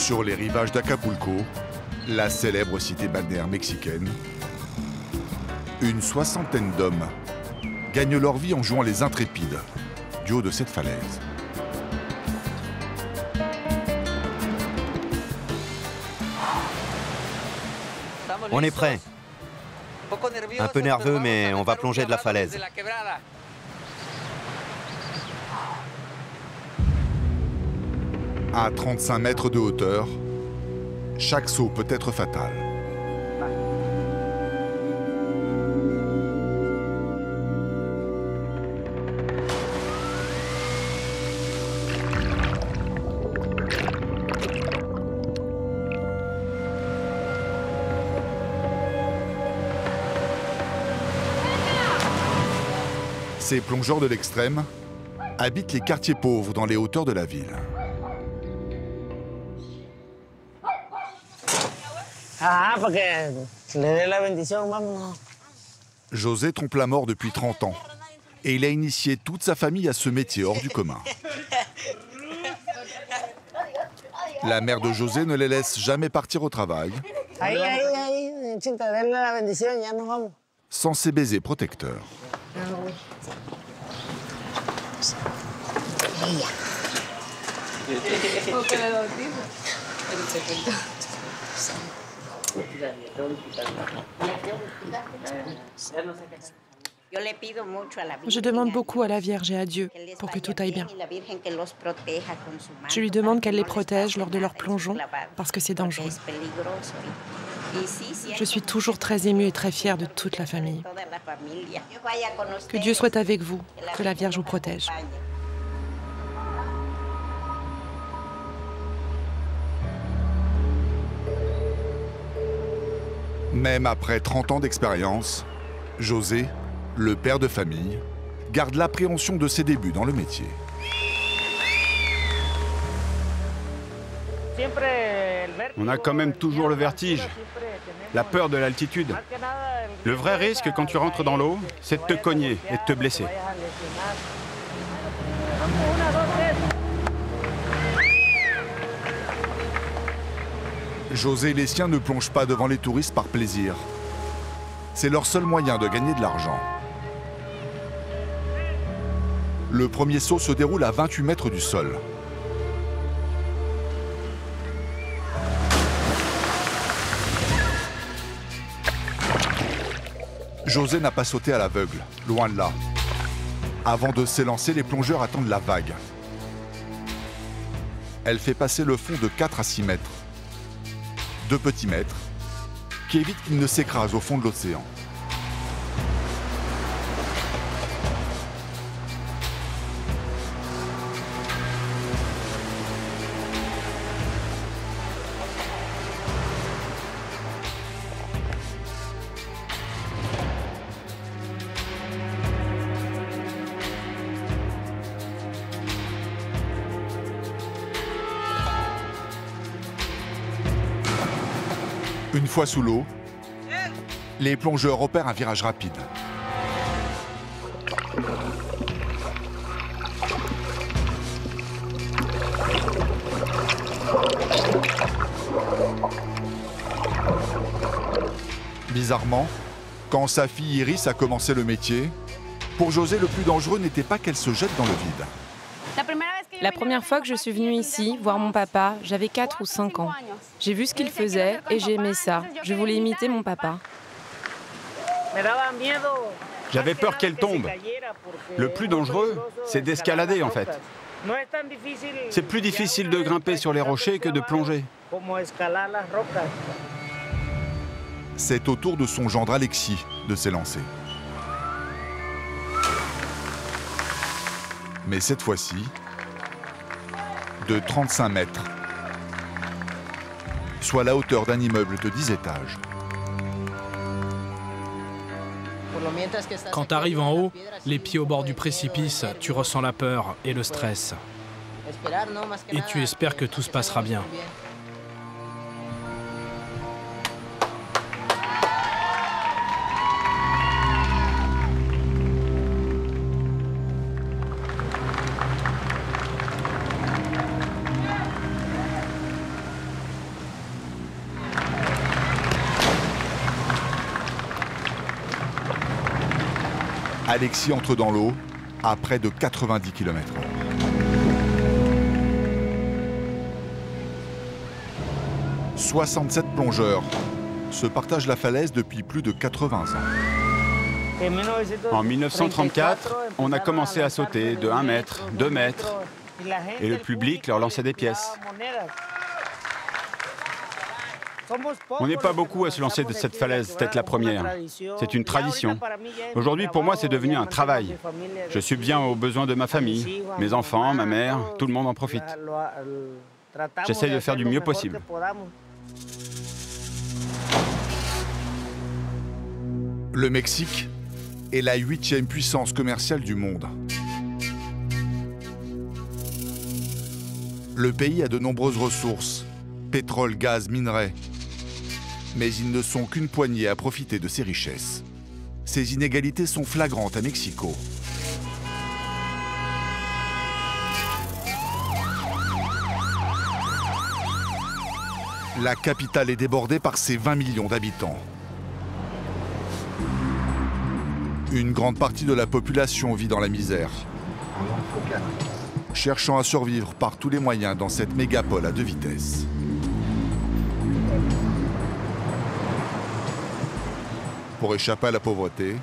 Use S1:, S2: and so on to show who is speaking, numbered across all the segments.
S1: Sur les rivages d'Acapulco, la célèbre cité balnéaire mexicaine, une soixantaine d'hommes gagnent leur vie en jouant les intrépides du haut de cette falaise.
S2: On est prêt. Un peu nerveux, mais on va plonger de la falaise.
S1: À 35 mètres de hauteur, chaque saut peut être fatal. Ces plongeurs de l'extrême habitent les quartiers pauvres dans les hauteurs de la ville. José trompe la mort depuis 30 ans et il a initié toute sa famille à ce métier hors du commun. La mère de José ne les laisse jamais partir au travail sans ses baisers protecteurs.
S3: Je demande beaucoup à la Vierge et à Dieu pour que tout aille bien. Je lui demande qu'elle les protège lors de leur plongeon parce que c'est dangereux. Je suis toujours très émue et très fière de toute la famille. Que Dieu soit avec vous, que la Vierge vous protège.
S1: Même après 30 ans d'expérience, José, le père de famille, garde l'appréhension de ses débuts dans le métier.
S4: On a quand même toujours le vertige, la peur de l'altitude. Le vrai risque quand tu rentres dans l'eau, c'est de te cogner et de te blesser.
S1: José et les siens ne plongent pas devant les touristes par plaisir. C'est leur seul moyen de gagner de l'argent. Le premier saut se déroule à 28 mètres du sol. José n'a pas sauté à l'aveugle, loin de là. Avant de s'élancer, les plongeurs attendent la vague. Elle fait passer le fond de 4 à 6 mètres. 2 petits mètres, qui évitent qu'il ne s'écrase au fond de l'océan. Une fois sous l'eau, les plongeurs opèrent un virage rapide. Bizarrement, quand sa fille Iris a commencé le métier, pour José, le plus dangereux n'était pas qu'elle se jette dans le vide.
S3: La première fois que je suis venue ici, voir mon papa, j'avais 4 ou 5 ans. J'ai vu ce qu'il faisait et j'ai aimé ça. Je voulais imiter mon papa.
S4: J'avais peur qu'elle tombe. Le plus dangereux, c'est d'escalader en fait. C'est plus difficile de grimper sur les rochers que de plonger.
S1: C'est au tour de son gendre Alexis de s'élancer. Mais cette fois-ci, de 35 mètres, soit la hauteur d'un immeuble de 10 étages.
S5: Quand tu arrives en haut, les pieds au bord du précipice, tu ressens la peur et le stress. Et tu espères que tout se passera bien.
S1: Alexis entre dans l'eau à près de 90 km/h. « 67 plongeurs se partagent la falaise depuis plus de 80 ans.
S4: En 1934, on a commencé à sauter de 1 mètre, 2 mètres, et le public leur lançait des pièces. On n'est pas beaucoup à se lancer de cette falaise, c'était la première. C'est une tradition. Aujourd'hui, pour moi, c'est devenu un travail. Je subviens aux besoins de ma famille, mes enfants, ma mère, tout le monde en profite. J'essaye de faire du mieux possible.
S1: Le Mexique est la 8e puissance commerciale du monde. Le pays a de nombreuses ressources, pétrole, gaz, minerais. Mais ils ne sont qu'une poignée à profiter de ces richesses. Ces inégalités sont flagrantes à Mexico. La capitale est débordée par ses 20 millions d'habitants. Une grande partie de la population vit dans la misère, cherchant à survivre par tous les moyens dans cette mégapole à 2 vitesses. Pour échapper à la pauvreté,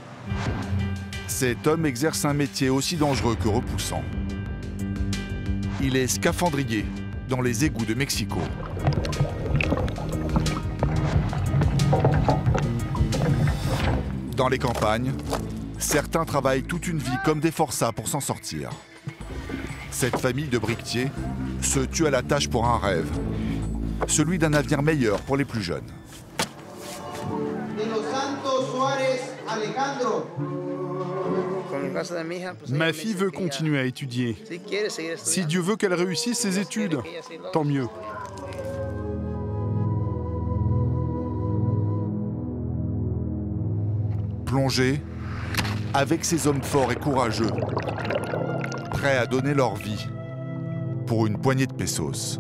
S1: cet homme exerce un métier aussi dangereux que repoussant. Il est scaphandrier dans les égouts de Mexico. Dans les campagnes, certains travaillent toute une vie comme des forçats pour s'en sortir. Cette famille de briquetiers se tue à la tâche pour un rêve, celui d'un avenir meilleur pour les plus jeunes.
S6: Ma fille veut continuer à étudier. Si Dieu veut qu'elle réussisse ses études, tant mieux.
S1: Plonger avec ces hommes forts et courageux, prêts à donner leur vie pour une poignée de pesos.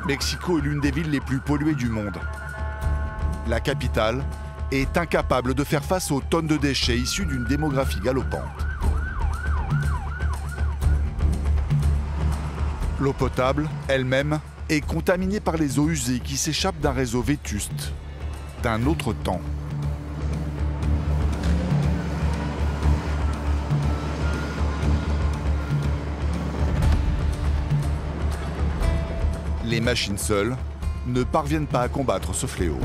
S1: Mexico est l'une des villes les plus polluées du monde. La capitale est incapable de faire face aux tonnes de déchets issus d'une démographie galopante. L'eau potable, elle-même, est contaminée par les eaux usées qui s'échappent d'un réseau vétuste, d'un autre temps. Les machines seules ne parviennent pas à combattre ce fléau.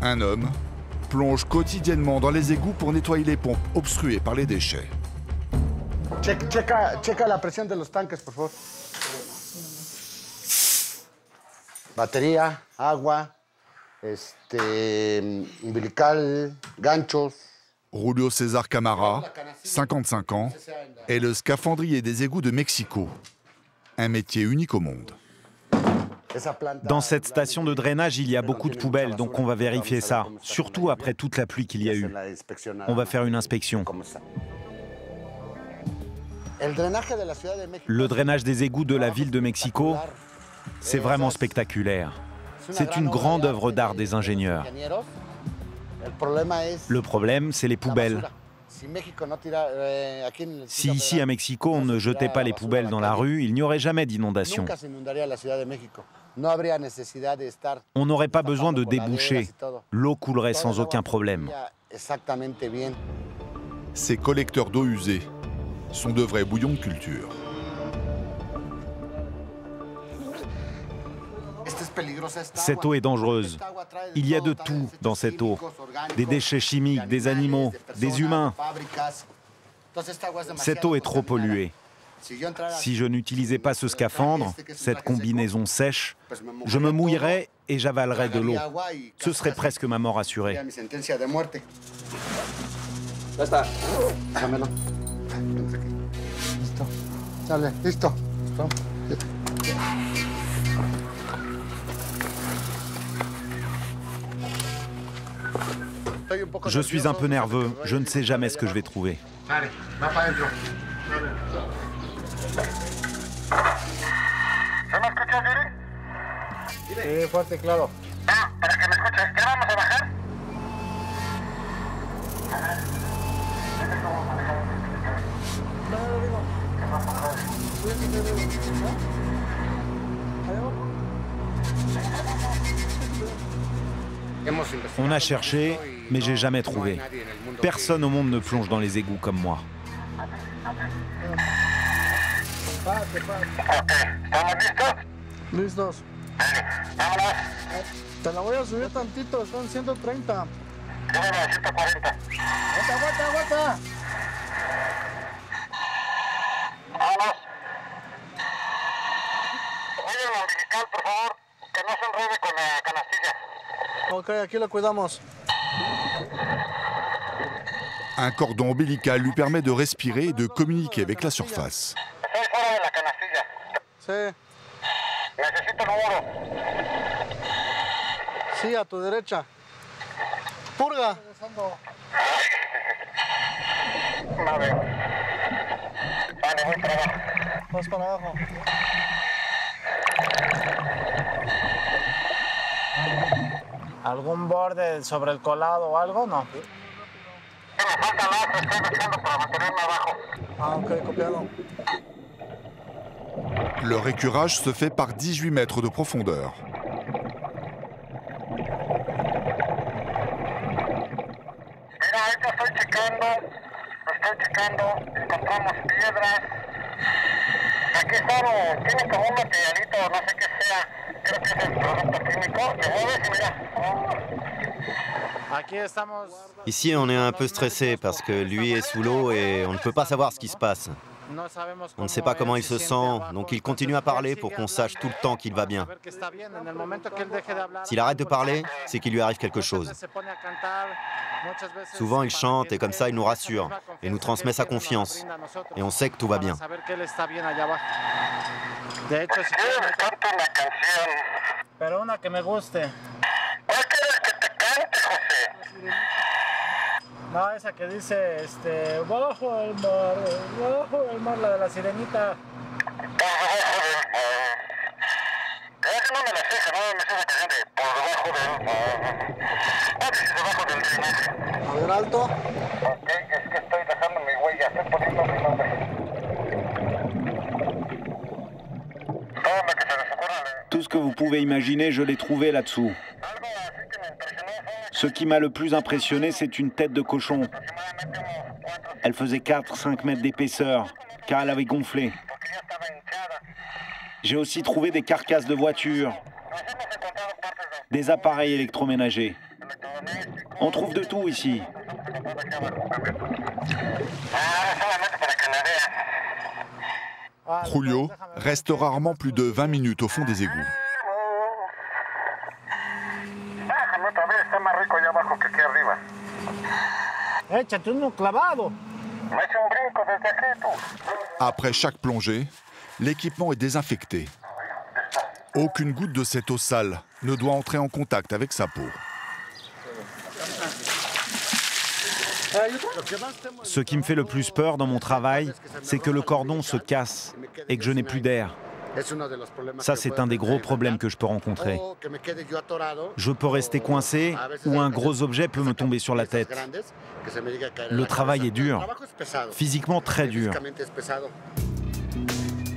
S1: Un homme plonge quotidiennement dans les égouts pour nettoyer les pompes obstruées par les déchets.
S7: Checa la presión de los tanques, por favor. Batería, agua, umbilical, ganchos.
S1: Julio César Camara, 55 ans, est le scaphandrier des égouts de Mexico. Un métier unique au monde.
S8: Dans cette station de drainage, il y a beaucoup de poubelles, donc on va vérifier ça, surtout après toute la pluie qu'il y a eu. On va faire une inspection. Le drainage des égouts de la ville de Mexico, c'est vraiment spectaculaire. C'est une grande œuvre d'art des ingénieurs. Le problème, c'est les poubelles. Si ici à Mexico, on ne jetait pas les poubelles dans la rue, il n'y aurait jamais d'inondation. On n'aurait pas besoin de déboucher. L'eau coulerait sans aucun problème.
S1: Ces collecteurs d'eau usée sont de vrais bouillons de culture.
S8: Cette eau est dangereuse. Il y a de tout dans cette eau. Des déchets chimiques, des animaux, des humains. Cette eau est trop polluée. Si je n'utilisais pas ce scaphandre, cette combinaison sèche, je me mouillerais et j'avalerais de l'eau. Ce serait presque ma mort assurée. Je suis un peu nerveux, je ne sais jamais ce que je vais trouver.
S9: Sí, fuerte, claro. Para que me escuche, ¿ya vamos a bajar?
S8: On a cherché, mais j'ai jamais trouvé. Personne au monde ne plonge dans les égouts comme moi.
S9: Listos. Te la voy a subir tantito, están 130. 140. Aguanta. Vamos. Oye, el umbilical, por favor, que no se enrede con la canastilla. Ok, aquí lo cuidamos.
S1: Un cordon ombilical lui permet de respirer et de communiquer avec la surface.
S9: Estoy fuera de la canastilla. Sí. Necesito el muro. Sí, a tu derecha. Purga. No veo. Vale, voy para abajo. Vas para abajo. ¿Algún borde sobre el colado o algo? No. Me falta más, estoy buscando para mantenerme abajo. Ah, ok, copiado.
S1: Le récurage se fait par 18 mètres de profondeur.
S9: Mira, ahorita estoy checando, encontramos piedras. Aquí solo tiene como un materialito, no sé qué sea, creo que es el producto químico. Le mueves y mira. Aquí estamos.
S2: Ici, on est un peu stressé parce que lui est sous l'eau et on ne peut pas savoir ce qui se passe. On ne sait pas comment il se sent, donc il continue à parler pour qu'on sache tout le temps qu'il va bien. S'il arrête de parler, c'est qu'il lui arrive quelque chose. Souvent, il chante et comme ça, il nous rassure et nous transmet sa confiance. Et on sait que tout va bien.
S9: No, esa que dice, bajo el mar, la de la sirenita. Esa no me la sé, no me sé esa canción de por debajo del mar. A ver, alto. Ok, es que estoy dejando mi huella, estoy poniendo mi nombre. Todo lo que se les ocurra.
S8: Tout ce que vous pouvez imaginer, je l'ai trouvé là-dessous. Ce qui m'a le plus impressionné, c'est une tête de cochon. Elle faisait 4-5 mètres d'épaisseur, car elle avait gonflé. J'ai aussi trouvé des carcasses de voitures, des appareils électroménagers. On trouve de tout ici.
S1: Julio reste rarement plus de 20 minutes au fond des égouts.
S9: Está más rico allá abajo que aquí arriba. Échate uno clavado. Me echa un brinco desde aquí, tú.
S1: Après chaque plongée, l'équipement est désinfecté. Aucune goutte de cette eau sale ne doit entrer en contact avec sa peau.
S8: Ce qui me fait le plus peur dans mon travail, c'est que le cordon se casse et que je n'ai plus d'air. Ça, c'est un des gros problèmes que je peux rencontrer. Je peux rester coincé ou un gros objet peut me tomber sur la tête. Le travail est dur, physiquement très dur.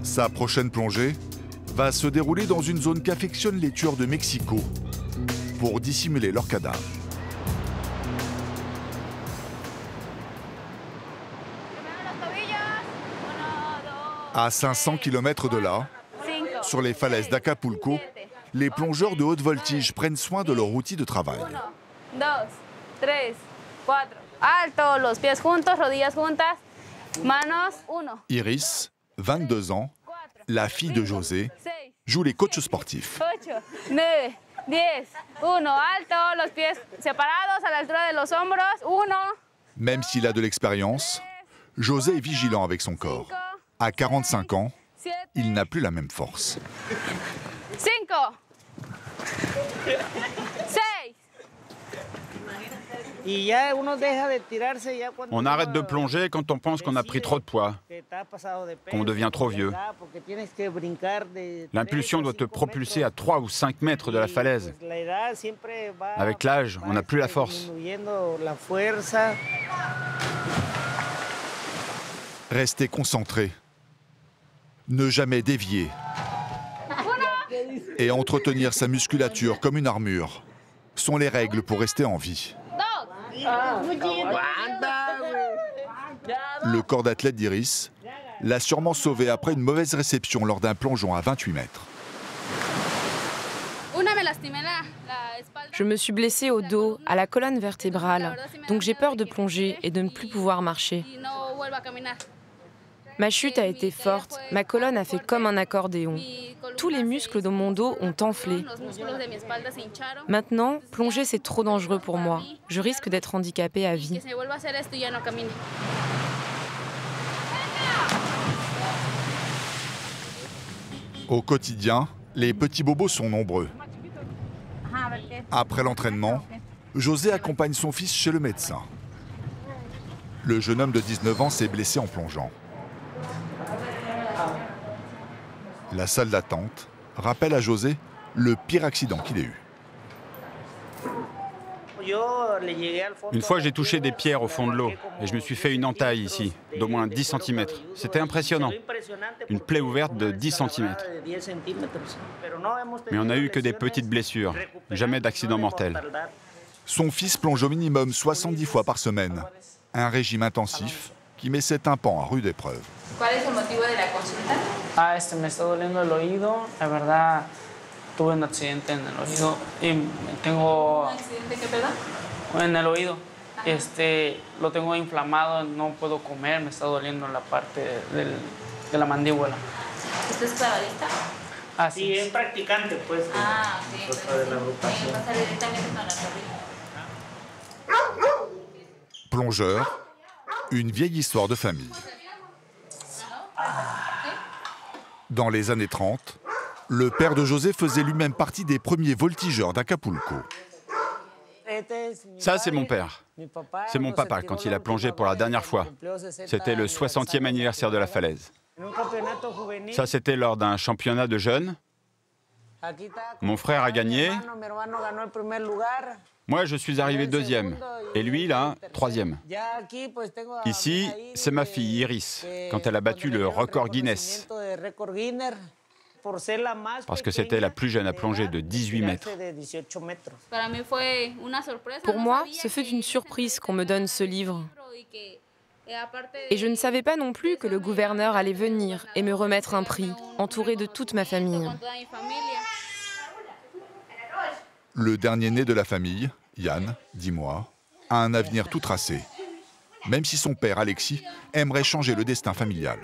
S1: Sa prochaine plongée va se dérouler dans une zone qu'affectionnent les tueurs de Mexico pour dissimuler leurs cadavres. À 500 km de là, sur les falaises d'Acapulco, les plongeurs de haute voltige prennent soin de leur outil de travail.
S10: 1, 2, 3, 4. Alto, los pies juntos, rodillas juntas, manos, 1.
S1: Iris, 22 ans, la fille de José, joue les coachs sportifs.
S10: 8, 9, 10. 1, alto, los pies separados a la altura de los hombros, 1.
S1: Même s'il a de l'expérience, José est vigilant avec son corps. À 45 ans, il n'a plus la même force.
S10: 5, 6,
S4: On arrête de plonger quand on pense qu'on a pris trop de poids, qu'on devient trop vieux. L'impulsion doit te propulser à 3 ou 5 mètres de la falaise. Avec l'âge, on n'a plus la force.
S1: Rester concentré. Ne jamais dévier. Et entretenir sa musculature comme une armure sont les règles pour rester en vie. Le corps d'athlète d'Iris l'a sûrement sauvé après une mauvaise réception lors d'un plongeon à 28 mètres.
S3: Je me suis blessée au dos, à la colonne vertébrale, donc j'ai peur de plonger et de ne plus pouvoir marcher. Ma chute a été forte, ma colonne a fait comme un accordéon. Tous les muscles de mon dos ont enflé. Maintenant, plonger c'est trop dangereux pour moi. Je risque d'être handicapée à vie.
S1: Au quotidien, les petits bobos sont nombreux. Après l'entraînement, José accompagne son fils chez le médecin. Le jeune homme de 19 ans s'est blessé en plongeant. La salle d'attente rappelle à José le pire accident qu'il ait eu.
S4: Une fois, j'ai touché des pierres au fond de l'eau et je me suis fait une entaille ici, d'au moins 10 cm. C'était impressionnant. Une plaie ouverte de 10 cm. Mais on n'a eu que des petites blessures, jamais d'accident mortel.
S1: Son fils plonge au minimum 70 fois par semaine. Un régime intensif qui met cet tympan à rude épreuve.
S10: ¿Cuál es el motivo de la consulta?
S11: Me está doliendo el oído. La verdad, tuve un accidente en el oído y tengo...
S10: ¿Un accidente qué, perdón?
S11: En el oído. Lo tengo inflamado, no puedo comer, me está doliendo la parte de la mandíbula.
S10: ¿Usted es clavadista?
S11: Sí, es practicante, pues.
S10: Ok.
S11: De la agrupación.
S10: Pasa directamente con la rodilla.
S1: Plongeur, une vieille histoire de famille. Dans les années 30, le père de José faisait lui-même partie des premiers voltigeurs d'Acapulco.
S4: Ça, c'est mon père. C'est mon papa quand il a plongé pour la dernière fois. C'était le 60e anniversaire de la falaise. Ça, c'était lors d'un championnat de jeunes. Mon frère a gagné. Moi, je suis arrivé 2e. Et lui, là, 3e. Ici, c'est ma fille, Iris, quand elle a battu le record Guinness. Parce que c'était la plus jeune à plonger de 18 mètres.
S3: Pour moi, ce fut une surprise qu'on me donne ce livre. Et je ne savais pas non plus que le gouverneur allait venir et me remettre un prix, entouré de toute ma famille.
S1: Le dernier né de la famille, Yann, 10 mois, a un avenir tout tracé. Même si son père, Alexis, aimerait changer le destin familial.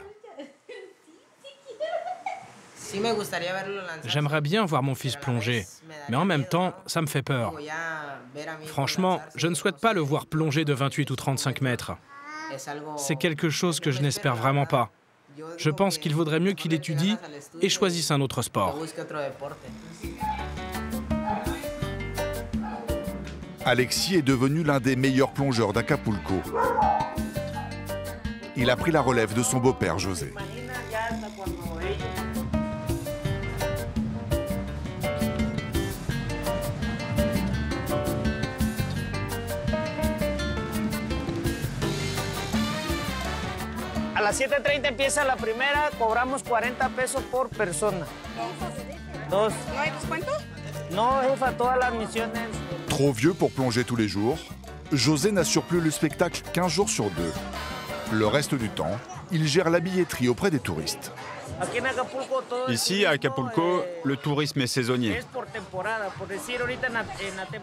S5: J'aimerais bien voir mon fils plonger, mais en même temps, ça me fait peur. Franchement, je ne souhaite pas le voir plonger de 28 ou 35 mètres. C'est quelque chose que je n'espère vraiment pas. Je pense qu'il vaudrait mieux qu'il étudie et choisisse un autre sport.
S1: Alexis est devenu l'un des meilleurs plongeurs d'Acapulco. Il a pris la relève de son beau-père, José.
S11: A las 7:30 empieza la primera, cobramos 40 pesos por persona. Dos.
S12: ¿No hay descuento?
S11: No, jefa, todas las misiones.
S1: Trop vieux pour plonger tous les jours, José n'assure plus le spectacle qu'1 jour sur 2. Le reste du temps, il gère la billetterie auprès des touristes.
S4: Ici, à Acapulco, le tourisme est saisonnier.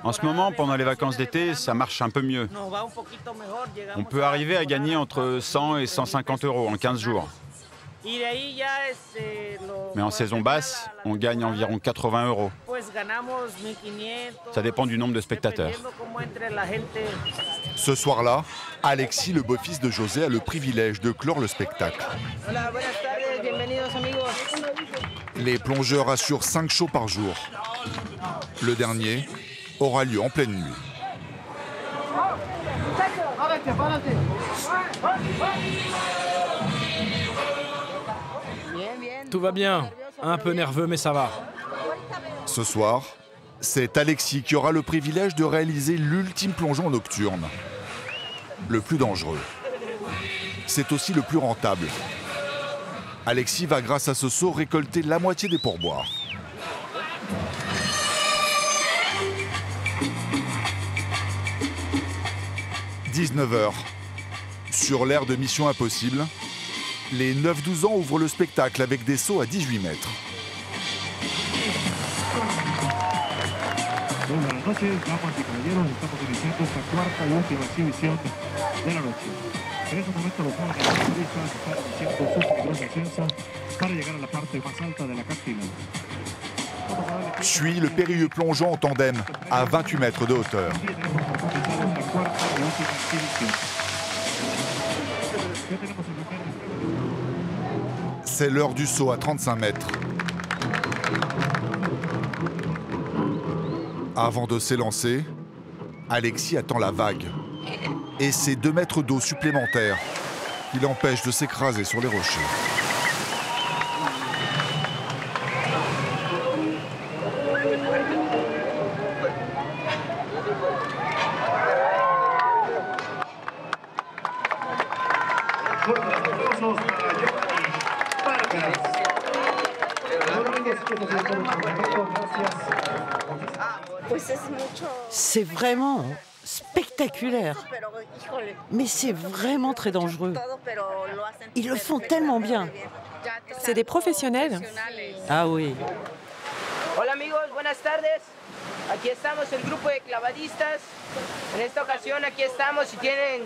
S4: En ce moment, pendant les vacances d'été, ça marche un peu mieux. On peut arriver à gagner entre 100 et 150 euros en 15 jours. Mais en saison basse, on gagne environ 80 euros. Ça dépend du nombre de spectateurs.
S1: Ce soir-là, Alexis, le beau-fils de José, a le privilège de clore le spectacle. Les plongeurs assurent 5 shows par jour. Le dernier aura lieu en pleine nuit.
S5: Tout va bien. Un peu nerveux, mais ça va.
S1: Ce soir, c'est Alexis qui aura le privilège de réaliser l'ultime plongeon nocturne. Le plus dangereux. C'est aussi le plus rentable. Alexis va, grâce à ce saut, récolter la moitié des pourboires. « 19h. Sur l'aire de Mission Impossible, les 9-12 ans ouvrent le spectacle avec des sauts à 18 mètres. Suit le périlleux plongeon en tandem à 28 mètres de hauteur. C'est l'heure du saut à 35 mètres. Avant de s'élancer, Alexis attend la vague et ses 2 mètres d'eau supplémentaires qui l'empêchent de s'écraser sur les rochers.
S12: C'est vraiment spectaculaire. Mais c'est vraiment très dangereux. Ils le font tellement bien.
S3: C'est des professionnels.
S12: Ah oui.
S13: Hola amigos, buenas tardes. Aquí estamos el grupo de clavadistas. En esta ocasión aquí estamos. Si tienen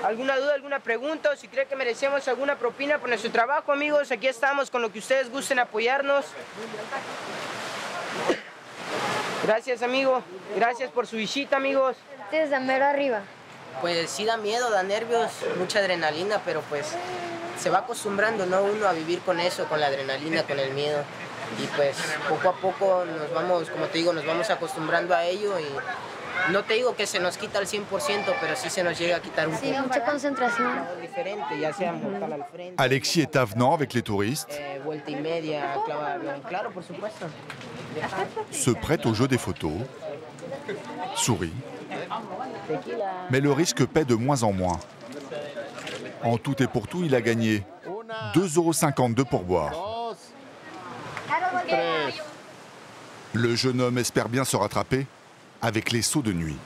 S13: alguna duda, alguna pregunta, o si creen que merecemos alguna propina por nuestro trabajo, amigos, aquí estamos con lo que ustedes gusten apoyarnos. Gracias, amigo. Gracias por su visita, amigos.
S14: Desde mero arriba.
S13: Pues sí da miedo, da nervios, mucha adrenalina, pero pues se va acostumbrando, ¿no? Uno a vivir con eso, con la adrenalina, con el miedo. Y pues poco a poco nos vamos, como te digo, nos vamos acostumbrando a ello y no te digo que se nos quita al 100%, pero sí se nos llega a quitar un poco.
S14: Sí, mucha concentración.
S13: Diferente, ya sea mortal al frente.
S1: Alexis est avenant avec les touristes,
S13: Vuelta y media, clavado, claro, por supuesto.
S1: se prête au jeu des photos, sourit, mais le risque paie de moins en moins. En tout et pour tout, il a gagné 2,50 € de pourboire. Le jeune homme espère bien se rattraper avec les sauts de nuit.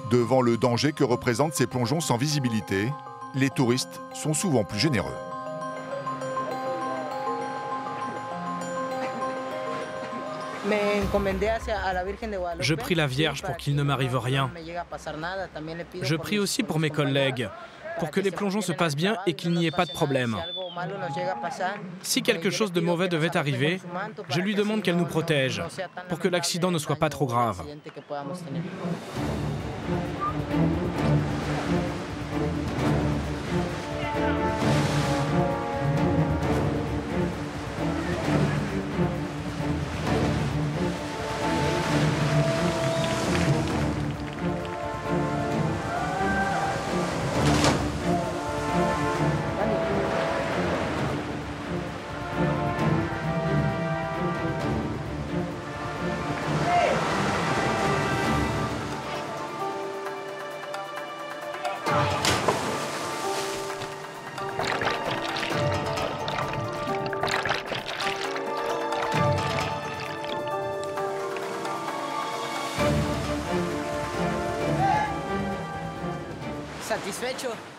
S1: Devant le danger que représentent ces plongeons sans visibilité, les touristes sont souvent plus généreux.
S5: Je prie la Vierge pour qu'il ne m'arrive rien. Je prie aussi pour mes collègues, pour que les plongeons se passent bien et qu'il n'y ait pas de problème. Si quelque chose de mauvais devait arriver, je lui demande qu'elle nous protège, pour que l'accident ne soit pas trop grave.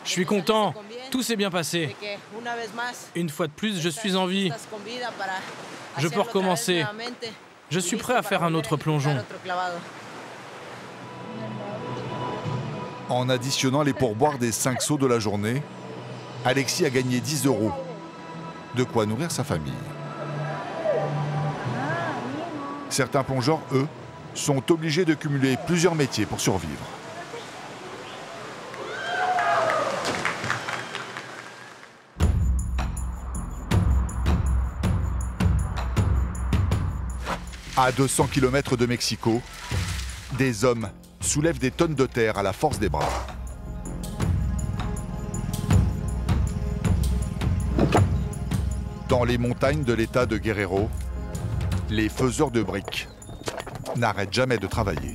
S5: Je suis content, tout s'est bien passé. Une fois de plus, je suis en vie. Je peux recommencer. Je suis prêt à faire un autre plongeon.
S1: En additionnant les pourboires des 5 sauts de la journée, Alexis a gagné 10 €. De quoi nourrir sa famille. Certains plongeurs, eux, sont obligés de cumuler plusieurs métiers pour survivre. À 200 km de Mexico, des hommes soulèvent des tonnes de terre à la force des bras. Dans les montagnes de l'État de Guerrero, les faiseurs de briques n'arrêtent jamais de travailler.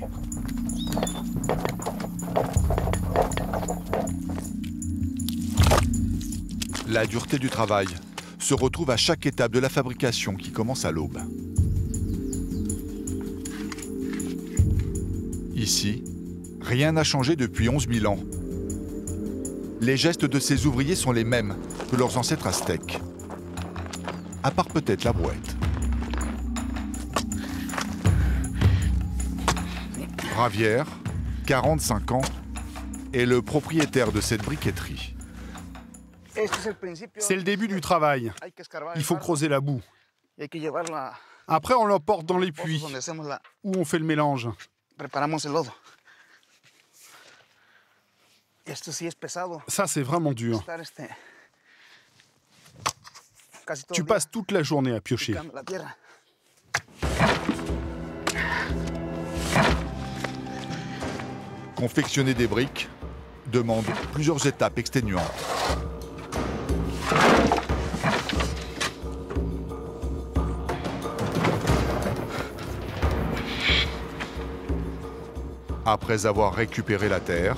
S1: La dureté du travail se retrouve à chaque étape de la fabrication qui commence à l'aube. Ici, rien n'a changé depuis 11 000 ans. Les gestes de ces ouvriers sont les mêmes que leurs ancêtres aztèques, à part peut-être la brouette. Javier, 45 ans, est le propriétaire de cette briqueterie.
S6: C'est le début du travail. Il faut creuser la boue. Après, on l'emporte dans les puits, où on fait le mélange. Ça, c'est vraiment dur. Tu passes toute la journée à piocher.
S1: Confectionner des briques demande plusieurs étapes exténuantes. Après avoir récupéré la terre,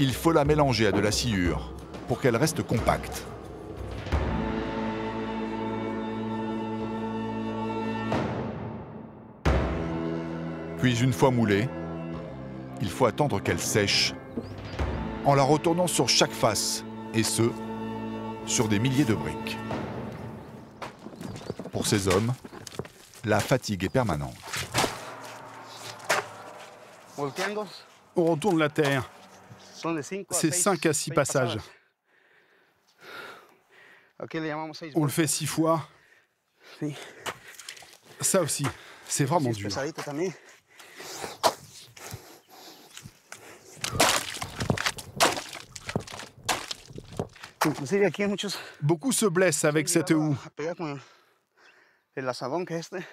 S1: il faut la mélanger à de la sciure pour qu'elle reste compacte. Puis une fois moulée, il faut attendre qu'elle sèche en la retournant sur chaque face, et ce, sur des milliers de briques. Pour ces hommes, la fatigue est permanente.
S6: On retourne la terre. C'est 5 à 6 passages. On le fait 6 fois. Ça aussi, c'est vraiment dur. Beaucoup se blessent avec cette houe.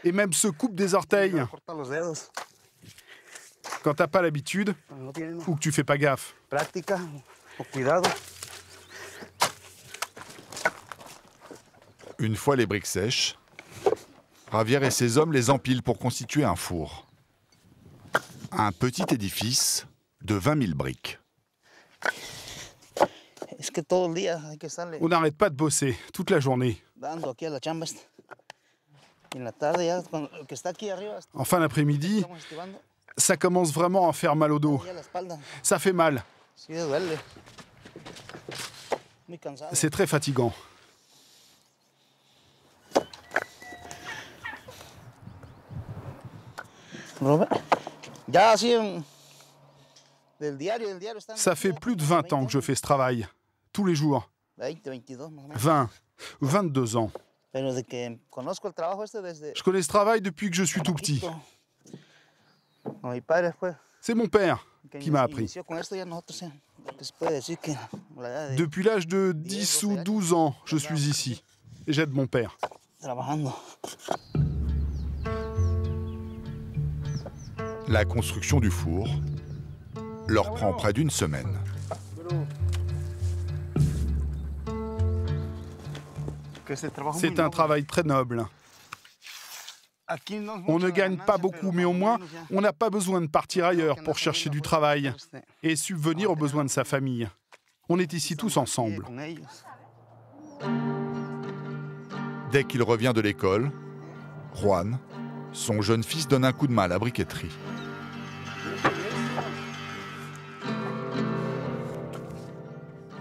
S6: Et même se coupent des orteils. Quand t'as pas l'habitude, ou que tu fais pas gaffe.
S1: Une fois les briques sèches, Javier et ses hommes les empilent pour constituer un four. Un petit édifice de 20 000 briques.
S6: On n'arrête pas de bosser toute la journée. En fin d'après-midi, ça commence vraiment à faire mal au dos. Ça fait mal. C'est très fatigant. Ça fait plus de 20 ans que je fais ce travail, tous les jours. 20, 22 ans. Je connais ce travail depuis que je suis tout petit. C'est mon père qui m'a appris. Depuis l'âge de 10 ou 12 ans, je suis ici et j'aide mon père.
S1: La construction du four leur prend près d'une semaine.
S6: C'est un travail très noble. On ne gagne pas beaucoup, mais au moins, on n'a pas besoin de partir ailleurs pour chercher du travail et subvenir aux besoins de sa famille. On est ici tous ensemble.
S1: Dès qu'il revient de l'école, Juan, son jeune fils, donne un coup de main à la briqueterie.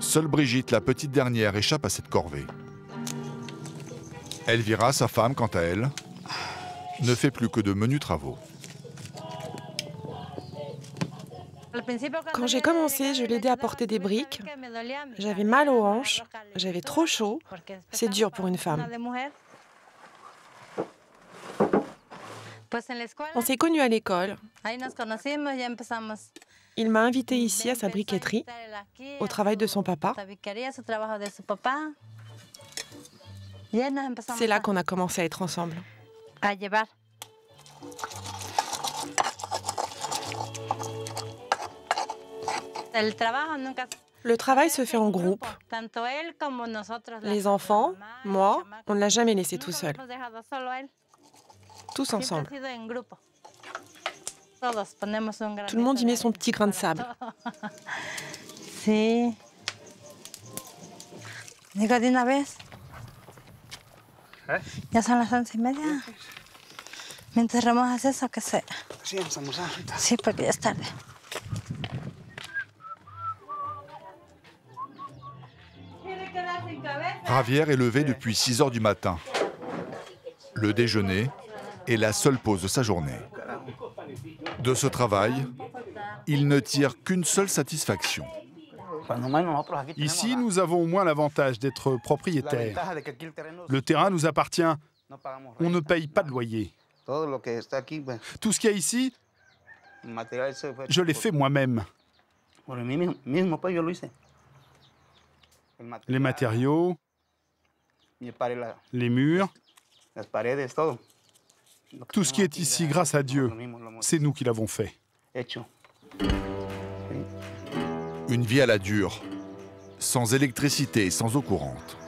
S1: Seule Brigitte, la petite dernière, échappe à cette corvée. Elvira, sa femme, quant à elle, ne fait plus que de menus travaux.
S3: Quand j'ai commencé, je l'aidais à porter des briques. J'avais mal aux hanches, j'avais trop chaud. C'est dur pour une femme. On s'est connus à l'école. Il m'a invité ici à sa briqueterie, au travail de son papa. C'est là qu'on a commencé à être ensemble.
S15: a llevar.
S3: Le travail se fait en groupe. Les enfants, moi, on ne l'a jamais laissé tout seul. Tous ensemble. Tout le monde y met son petit grain de sable.
S15: Sí. Digo de una vez. Ya son las 11:30. Mientras remojas eso, que se... Sí, porque ya es tarde.
S1: Javier est levé depuis 6 heures du matin. Le déjeuner est la seule pause de sa journée. De ce travail, il ne tire qu'une seule satisfaction.
S6: Ici, nous avons au moins l'avantage d'être propriétaires. Le terrain nous appartient. On ne paye pas de loyer. Tout ce qu'il y a ici, je l'ai fait moi-même. Les matériaux, les murs, tout ce qui est ici, grâce à Dieu, c'est nous qui l'avons fait.
S1: Une vie à la dure, sans électricité et sans eau courante.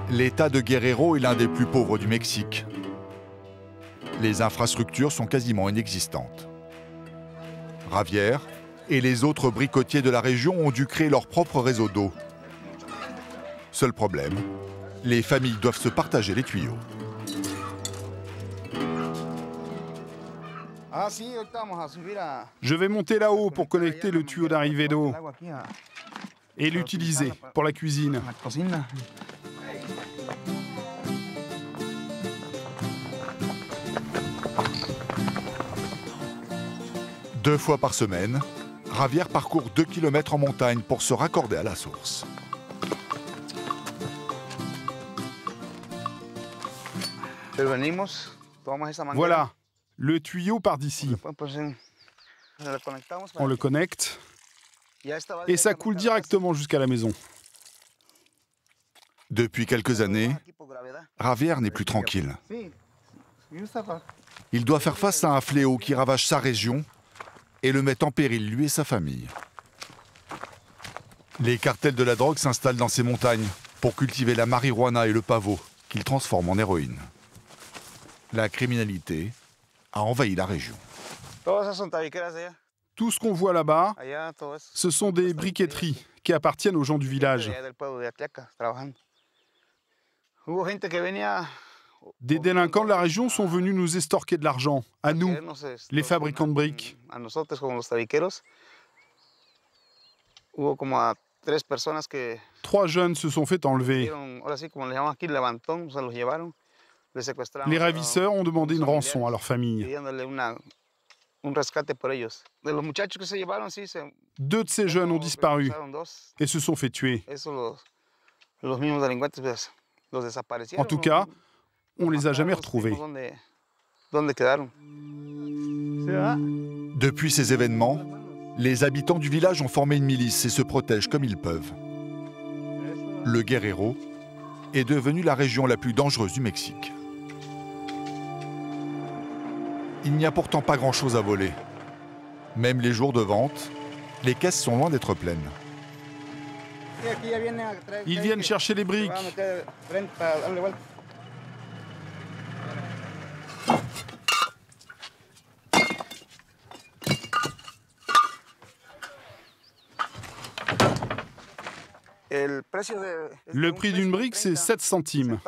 S1: L'État de Guerrero est l'un des plus pauvres du Mexique. Les infrastructures sont quasiment inexistantes. Javier et les autres bricotiers de la région ont dû créer leur propre réseau d'eau. Seul problème, les familles doivent se partager les tuyaux.
S6: Je vais monter là-haut pour connecter le tuyau d'arrivée d'eau et l'utiliser pour la cuisine.
S1: Deux fois par semaine, Javier parcourt 2 km en montagne pour se raccorder à la source.
S6: Voilà, le tuyau part d'ici. On le connecte et ça coule directement jusqu'à la maison.
S1: Depuis quelques années, Javier n'est plus tranquille. Il doit faire face à un fléau qui ravage sa région et le met en péril, lui et sa famille. Les cartels de la drogue s'installent dans ces montagnes pour cultiver la marijuana et le pavot qu'ils transforment en héroïne. La criminalité a envahi la région.
S6: Tout ce qu'on voit là-bas, ce sont des briqueteries qui appartiennent aux gens du village. Des délinquants de la région sont venus nous estorquer de l'argent, à nous, les fabricants de briques. 3 jeunes se sont fait enlever. Les ravisseurs ont demandé une rançon à leur famille. 2 de ces jeunes ont disparu et se sont fait tuer. En tout cas, on ne les a jamais retrouvés.
S1: Depuis ces événements, les habitants du village ont formé une milice et se protègent comme ils peuvent. Le Guerrero est devenu la région la plus dangereuse du Mexique. Il n'y a pourtant pas grand-chose à voler. Même les jours de vente, les caisses sont loin d'être pleines.
S6: Ils viennent chercher les briques. Le prix d'une brique, c'est 7 centimes.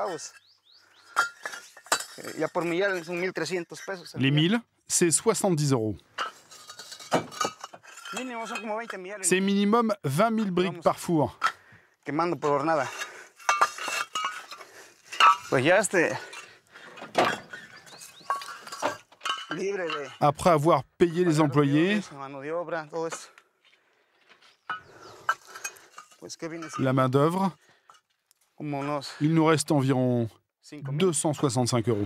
S6: Les 1000, c'est 70 €. C'est minimum 20 000 briques par four. Après avoir payé les employés, la main-d'œuvre, il nous reste environ 265 €.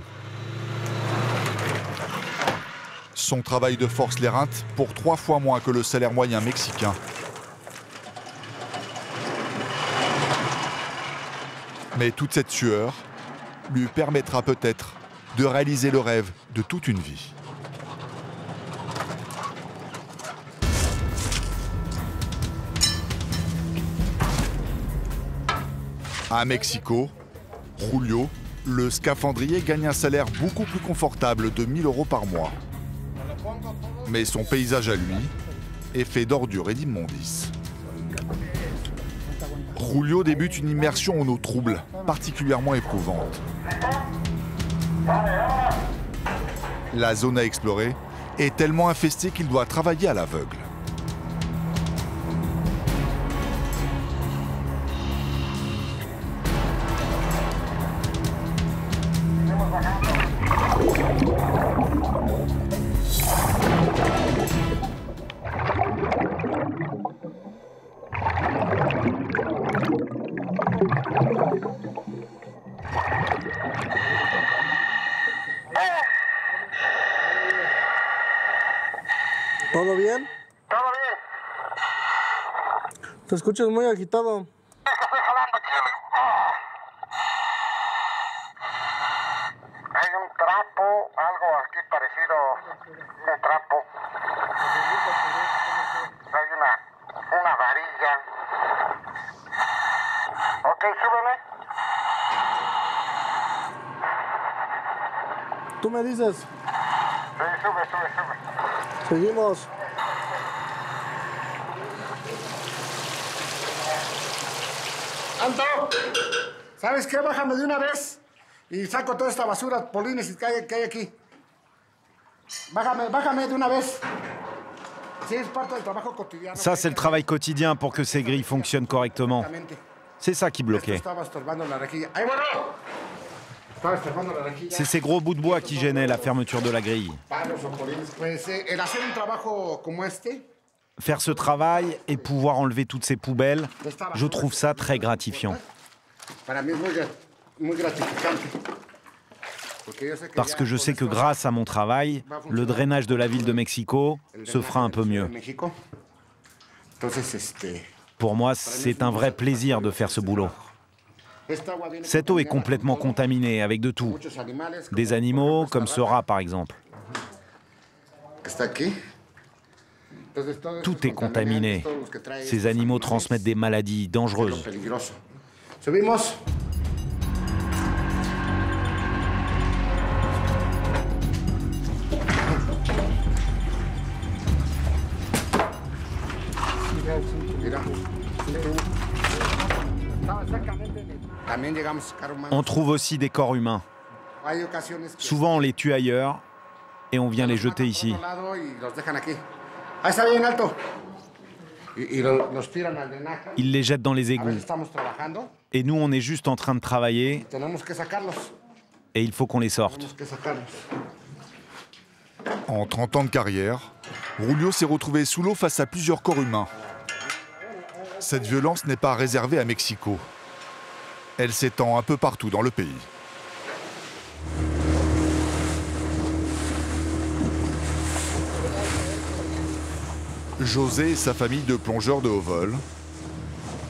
S1: Son travail de force l'éreinte pour 3 fois moins que le salaire moyen mexicain. Mais toute cette sueur lui permettra peut-être de réaliser le rêve de toute une vie. À Mexico, Julio, le scaphandrier, gagne un salaire beaucoup plus confortable de 1 000 € par mois. Mais son paysage à lui est fait d'ordures et d'immondices. Julio débute une immersion en eau trouble, particulièrement éprouvante. La zone à explorer est tellement infestée qu'il doit travailler à l'aveugle.
S16: ¿Todo bien?
S9: Todo bien.
S16: Te escuchas muy agitado.
S9: Estoy jalando, Chile. Hay un trapo, algo aquí parecido de trapo. Hay una varilla. Ok, súbele.
S16: ¿Tú me dices?
S9: Sí, sube.
S16: Seguimos.
S7: ¡Anto! ¿Sabes qué? Bájame de una vez y saco toda esta basura, polines que hay aquí. Bájame de una vez. Sí, es parte del trabajo cotidiano.
S8: Ça, c'est le travail quotidien pour que ces grilles fonctionnent correctement. C'est ça qui bloquait. C'est ces gros bouts de bois qui gênaient la fermeture de la grille. Faire ce travail et pouvoir enlever toutes ces poubelles, je trouve ça très gratifiant. Parce que je sais que grâce à mon travail, le drainage de la ville de Mexico se fera un peu mieux. Pour moi, c'est un vrai plaisir de faire ce boulot. Cette eau est complètement contaminée avec de tout. Des animaux, comme ce rat par exemple. Tout est contaminé. Ces animaux transmettent des maladies dangereuses. On trouve aussi des corps humains. Souvent, on les tue ailleurs et on vient les jeter ici. Ils les jettent dans les égouts. Et nous, on est juste en train de travailler et il faut qu'on les sorte.
S1: En 30 ans de carrière, Julio s'est retrouvé sous l'eau face à plusieurs corps humains. Cette violence n'est pas réservée à Mexico. Elle s'étend un peu partout dans le pays. José et sa famille de plongeurs de haut vol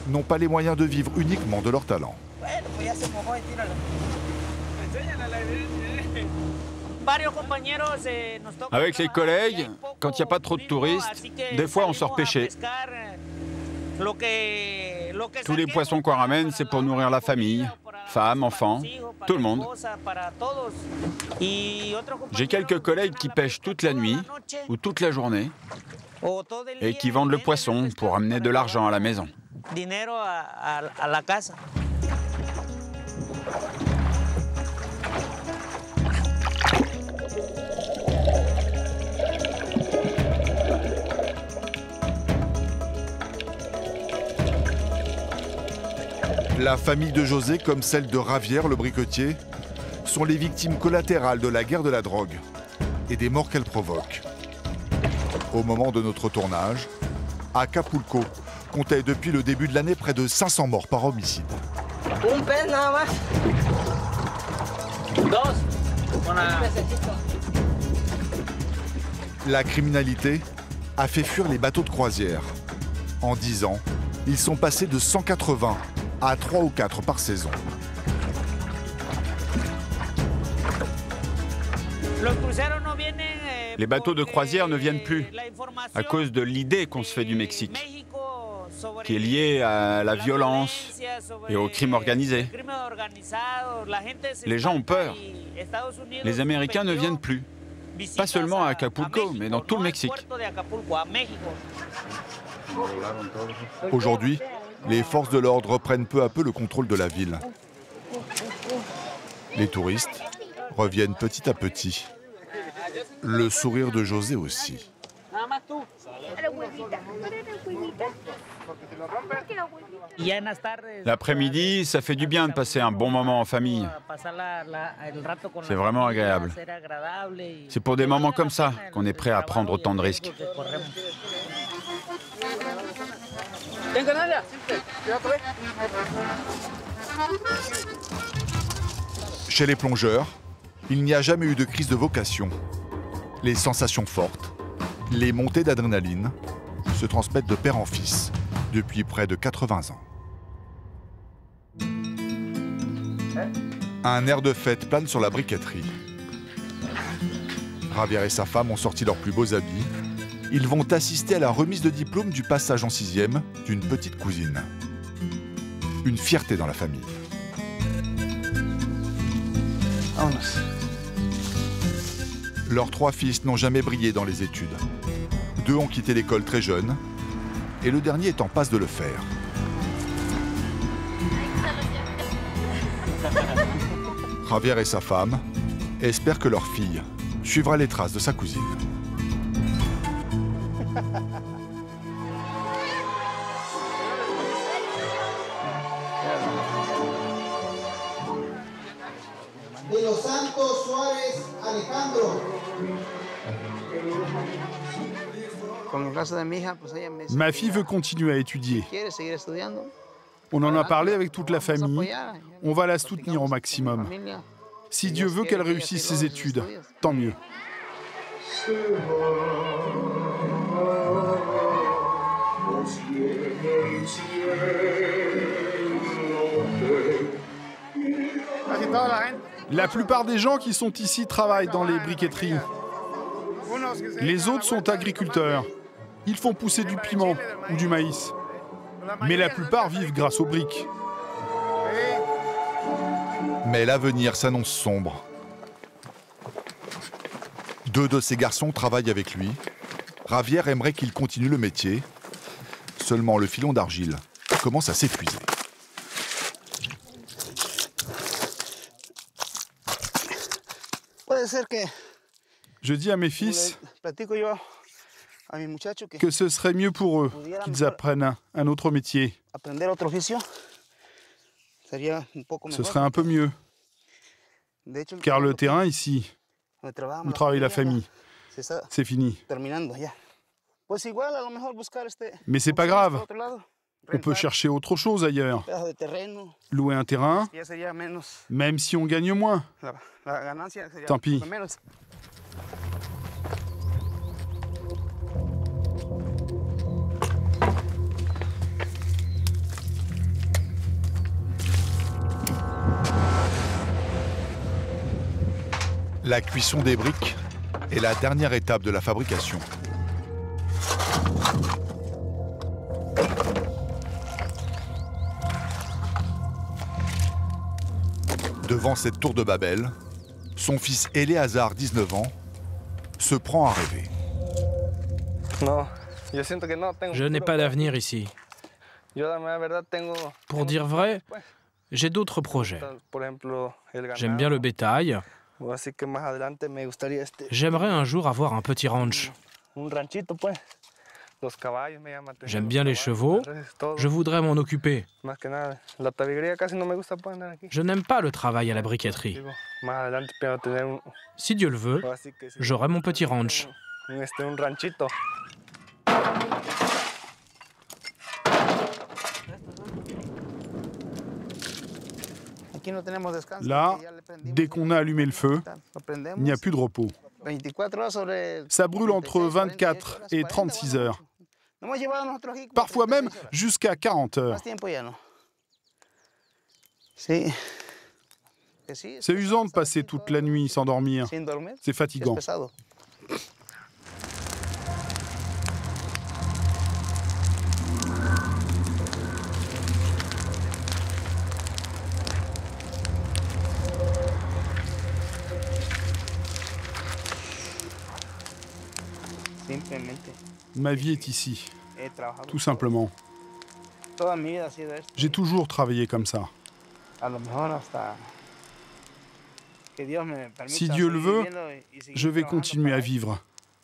S1: n'ont pas les moyens de vivre uniquement de leur talent.
S4: Avec les collègues, quand il n'y a pas trop de touristes, des fois on sort pêcher. Tous les poissons qu'on ramène, c'est pour nourrir la famille, femmes, enfants, tout le monde. J'ai quelques collègues qui pêchent toute la nuit ou toute la journée et qui vendent le poisson pour amener de l'argent à la maison.
S1: La famille de José, comme celle de Javier, le briquetier, sont les victimes collatérales de la guerre de la drogue et des morts qu'elle provoque. Au moment de notre tournage, Acapulco comptait depuis le début de l'année près de 500 morts par homicide. La criminalité a fait fuir les bateaux de croisière. En 10 ans, ils sont passés de 180 à 3 ou 4 par saison.
S4: Les bateaux de croisière ne viennent plus à cause de l'idée qu'on se fait du Mexique, qui est liée à la violence et au crime organisé. Les gens ont peur. Les Américains ne viennent plus. Pas seulement à Acapulco, mais dans tout le Mexique.
S1: Aujourd'hui, les forces de l'ordre reprennent peu à peu le contrôle de la ville. Les touristes reviennent petit à petit. Le sourire de José aussi.
S4: L'après-midi, ça fait du bien de passer un bon moment en famille. C'est vraiment agréable. C'est pour des moments comme ça qu'on est prêt à prendre autant de risques.
S1: Chez les plongeurs, il n'y a jamais eu de crise de vocation. Les sensations fortes, les montées d'adrénaline se transmettent de père en fils depuis près de 80 ans. Un air de fête plane sur la briqueterie. Javier et sa femme ont sorti leurs plus beaux habits. Ils vont assister à la remise de diplôme du passage en 6e d'une petite cousine. Une fierté dans la famille. Leurs 3 fils n'ont jamais brillé dans les études. 2 ont quitté l'école très jeunes et le dernier est en passe de le faire. Javier et sa femme espèrent que leur fille suivra les traces de sa cousine.
S17: De los Santos Suárez Alejandro.
S6: Ma fille veut continuer à étudier. On en a parlé avec toute la famille. On va la soutenir au maximum. Si Dieu veut qu'elle réussisse ses études, tant mieux. La plupart des gens qui sont ici travaillent dans les briqueteries. Les autres sont agriculteurs. Ils font pousser du piment ou du maïs. Mais la plupart vivent grâce aux briques.
S1: Mais l'avenir s'annonce sombre. 2 de ses garçons travaillent avec lui. Javier aimerait qu'il continue le métier. Seulement le filon d'argile commence à s'épuiser.
S6: Je dis à mes fils que ce serait mieux pour eux qu'ils apprennent un autre métier. Ce serait un peu mieux. Car le terrain ici, où travaille la famille, c'est fini. Mais c'est pas grave. On peut chercher autre chose ailleurs. Louer un terrain, même si on gagne moins. Tant pis.
S1: La cuisson des briques est la dernière étape de la fabrication. Devant cette tour de Babel, son fils Éléazar, 19 ans, se prend à rêver.
S5: Je n'ai pas d'avenir ici. Pour dire vrai, j'ai d'autres projets. J'aime bien le bétail. J'aimerais un jour avoir un petit ranch. J'aime bien les chevaux. Je voudrais m'en occuper. Je n'aime pas le travail à la briqueterie. Si Dieu le veut, j'aurai mon petit ranch.
S6: Là, dès qu'on a allumé le feu, il n'y a plus de repos. Ça brûle entre 24 et 36 heures. Parfois même jusqu'à 40 heures. C'est usant de passer toute la nuit sans dormir. C'est fatigant. Ma vie est ici, tout simplement. J'ai toujours travaillé comme ça. Si Dieu le veut, je vais continuer à vivre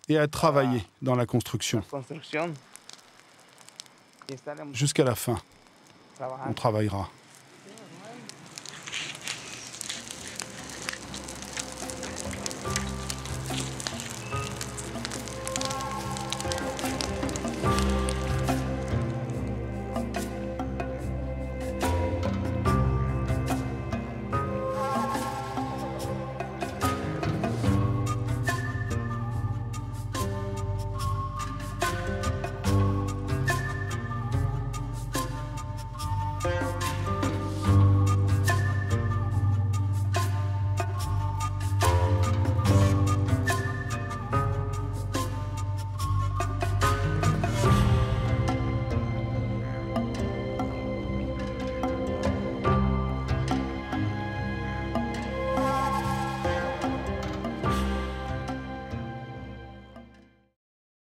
S6: et à travailler dans la construction. Jusqu'à la fin, on travaillera.